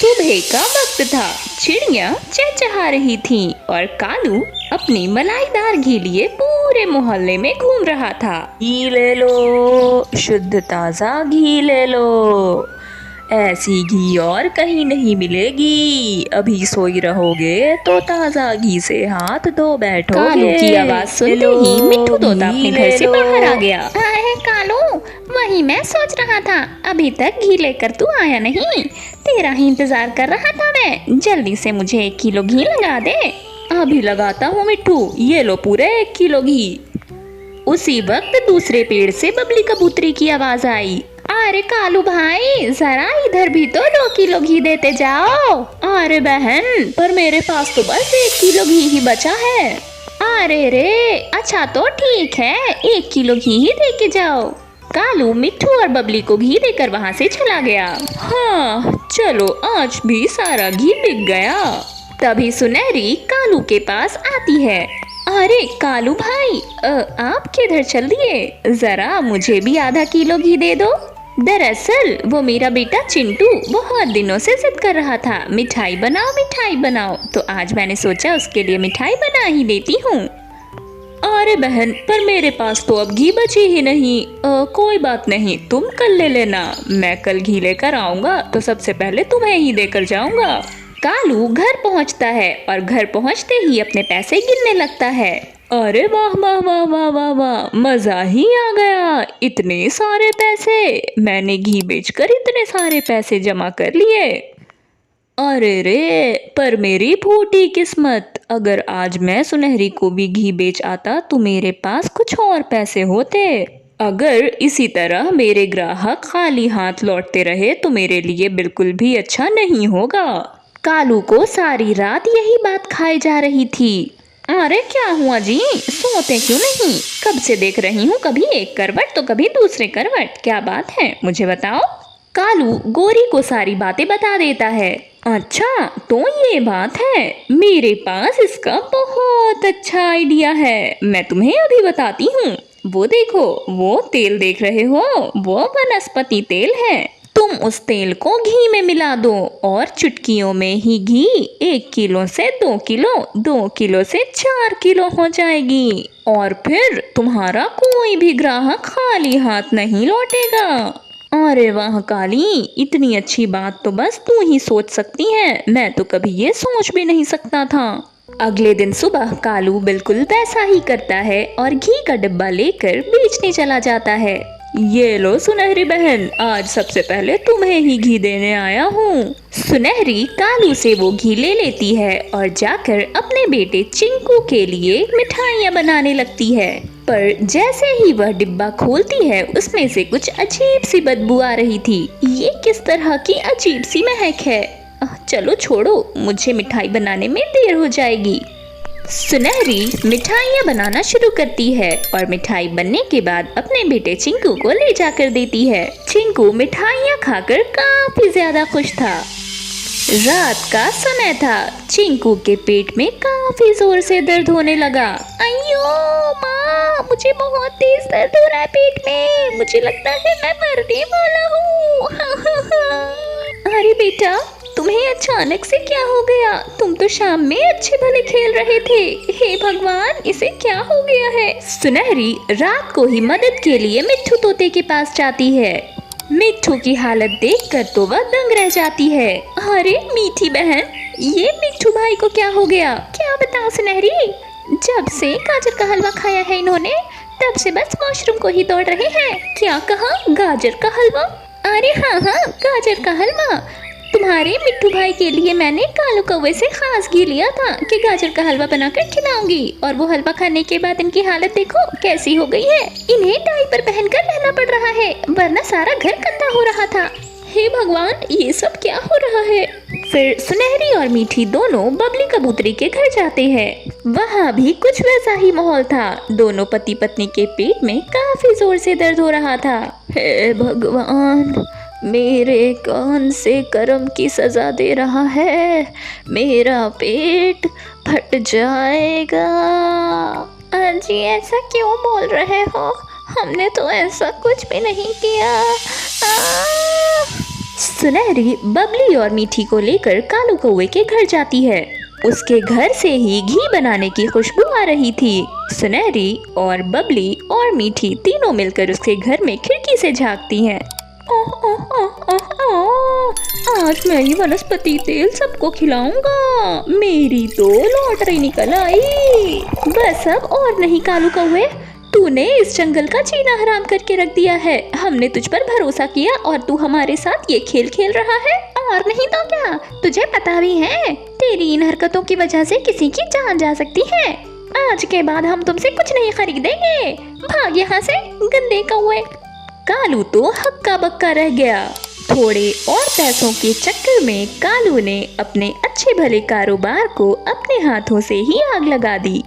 सुबह का वक्त था। चिड़िया चहचहा रही थीं और कालू अपनी मलाईदार घी लिए पूरे मोहल्ले में घूम रहा था। घी ले लो, शुद्ध ताजा घी ले लो, ऐसी घी और कहीं नहीं मिलेगी। अभी सोई रहोगे तो ताजा घी से हाथ धो बैठोगे। कालू की आवाज सुनते ही मिट्ठू तोता अपने घर से बाहर आ गया। अरे कालू, वही मैं सोच रहा था, अभी तक घी लेकर तू आया नहीं। तेरा ही इंतजार कर रहा था मैं। जल्दी से मुझे 1 किलो घी लगा दे। अभी लगाता हूँ मिट्ठू, ये लो पूरे 1 किलो घी। उसी वक्त दूसरे पेड़ से बबली कबूतरी की आवाज आई। अरे कालू भाई, जरा इधर भी तो 2 किलो घी देते जाओ। अरे बहन, पर मेरे पास तो बस 1 किलो घी ही बचा है। अरे रे, अच्छा तो ठीक है, 1 किलो घी ही दे के जाओ। कालू मिट्ठू और बबली को घी देकर वहाँ से चला गया। हाँ चलो, आज भी सारा घी बिक गया। तभी सुनहरी कालू के पास आती है। अरे कालू भाई, आप किधर चल दिए? जरा मुझे भी आधा किलो घी दे दो। दरअसल वो मेरा बेटा चिंटू बहुत दिनों से जिद कर रहा था, मिठाई बनाओ मिठाई बनाओ, तो आज मैंने सोचा उसके लिए मिठाई बना ही देती हूँ। अरे बहन, पर मेरे पास तो अब घी बची ही नहीं। कोई बात नहीं, तुम कल ले लेना। मैं कल घी लेकर आऊंगा तो सबसे पहले तुम्हें ही देकर जाऊंगा। कालू घर पहुंचता है और घर पहुंचते ही अपने पैसे गिनने लगता है। अरे वाह वाह वाह वाह वाह वाह, मजा ही आ गया। इतने सारे पैसे, मैंने घी बेचकर इतने सारे पैसे जमा कर लिए। अरे रे, पर मेरी फूटी किस्मत, अगर आज मैं सुनहरी को भी घी बेच आता तो मेरे पास कुछ और पैसे होते। अगर इसी तरह मेरे ग्राहक खाली हाथ लौटते रहे तो मेरे लिए बिल्कुल भी अच्छा नहीं होगा। कालू को सारी रात यही बात खाई जा रही थी। अरे क्या हुआ जी, सोते क्यों नहीं? कब से देख रही हूँ, कभी एक करवट तो कभी दूसरे करवट। क्या बात है, मुझे बताओ। कालू गोरी को सारी बातें बता देता है। अच्छा तो ये बात है, मेरे पास इसका बहुत अच्छा आइडिया है, मैं तुम्हें अभी बताती हूँ। वो देखो, वो तेल देख रहे हो, वो वनस्पति तेल है। तुम उस तेल को घी में मिला दो और चुटकियों में ही घी 1 किलो से 2 किलो, 2 किलो से 4 किलो हो जाएगी। और फिर तुम्हारा कोई भी ग्राहक खाली हाथ नहीं लौटेगा। अरे वाह काली, इतनी अच्छी बात तो बस तू ही सोच सकती है, मैं तो कभी ये सोच भी नहीं सकता था। अगले दिन सुबह कालू बिल्कुल वैसा ही करता है और घी का डिब्बा लेकर बेचने चला जाता है। ये लो सुनहरी बहन, आज सबसे पहले तुम्हें ही घी देने आया हूँ। सुनहरी कालू से वो घी ले लेती है और जाकर अपने बेटे चिंकू के लिए मिठाइयाँ बनाने लगती है। पर जैसे ही वह डिब्बा खोलती है, उसमें से कुछ अजीब सी बदबू आ रही थी। ये किस तरह की अजीब सी महक है? चलो छोड़ो, मुझे मिठाई बनाने में देर हो जाएगी। सुनहरी मिठाइयाँ बनाना शुरू करती है और मिठाई बनने के बाद अपने बेटे चिंकू को ले जाकर देती है। चिंकू मिठाइयाँ खाकर काफी ज्यादा खुश था। रात का समय था। चिंकू के पेट में काफी जोर से दर्द होने लगा। अयो माँ, मुझे बहुत तेज दर्द हो रहा है पेट में, मुझे लगता है मैं मरने वाला हूँ। अरे बेटा, तुम्हें अचानक से क्या हो गया? तुम तो शाम में अच्छे भले खेल रहे थे। हे भगवान, इसे क्या हो गया है? सुनहरी रात को ही मदद के लिए मिट्ठू तोते के पास जाती है। मिट्ठू की हालत देखकर तो वह दंग रह जाती है। अरे मीठी बहन, ये मिट्ठू भाई को क्या हो गया? क्या बताओ सुनहरी, जब से गाजर का हलवा खाया है इन्होंने, तब से बस वॉशरूम को ही दौड़ रहे हैं। क्या कहा? गाजर का हलवा? अरे हाँ हाँ, गाजर का हलवा। तुम्हारे मिट्ठू भाई के लिए मैंने कालू कौवे से खास घी लिया था कि गाजर का हलवा बनाकर खिलाऊंगी, और वो हलवा खाने के बाद इनकी हालत देखो कैसी हो गई है। इन्हें डायपर पहनकर रहना पड़ रहा है, वरना सारा घर गंदा हो रहा था। हे भगवान, ये सब क्या हो रहा है? फिर सुनहरी और मीठी दोनों बबली कबूतरी के घर जाते हैं। वहाँ भी कुछ वैसा ही माहौल था। दोनों पति पत्नी के पेट में काफी जोर से दर्द हो रहा था। हे भगवान, मेरे कौन से कर्म की सजा दे रहा है? मेरा पेट फट जाएगा। जी ऐसा क्यों बोल रहे हो? हमने तो ऐसा कुछ भी नहीं किया। सुनहरी बबली और मीठी को लेकर कालू कौवे के घर जाती है। उसके घर से ही घी बनाने की खुशबू आ रही थी। सुनहरी और बबली और मीठी तीनों मिलकर उसके घर में खिड़की से झांकती हैं। ओह ओह ओह ओह ओह, आज मैं ये वनस्पति तेल सबको खिलाऊंगा। मेरी तो लॉटरी निकल आई। बस अब और नहीं कालू कौवे, तूने इस जंगल का जीना हराम करके रख दिया है। हमने तुझ पर भरोसा किया और तू हमारे साथ ये खेल खेल रहा है। और नहीं तो क्या, तुझे पता भी है तेरी इन हरकतों की वजह से किसी की जान जा सकती है। आज के बाद हम तुमसे कुछ नहीं खरीदेंगे। भाग यहाँ से गंदे कौवे। कालू तो हक्का बक्का रह गया। थोड़े और पैसों के चक्कर में कालू ने अपने अच्छे भले कारोबार को अपने हाथों से ही आग लगा दी।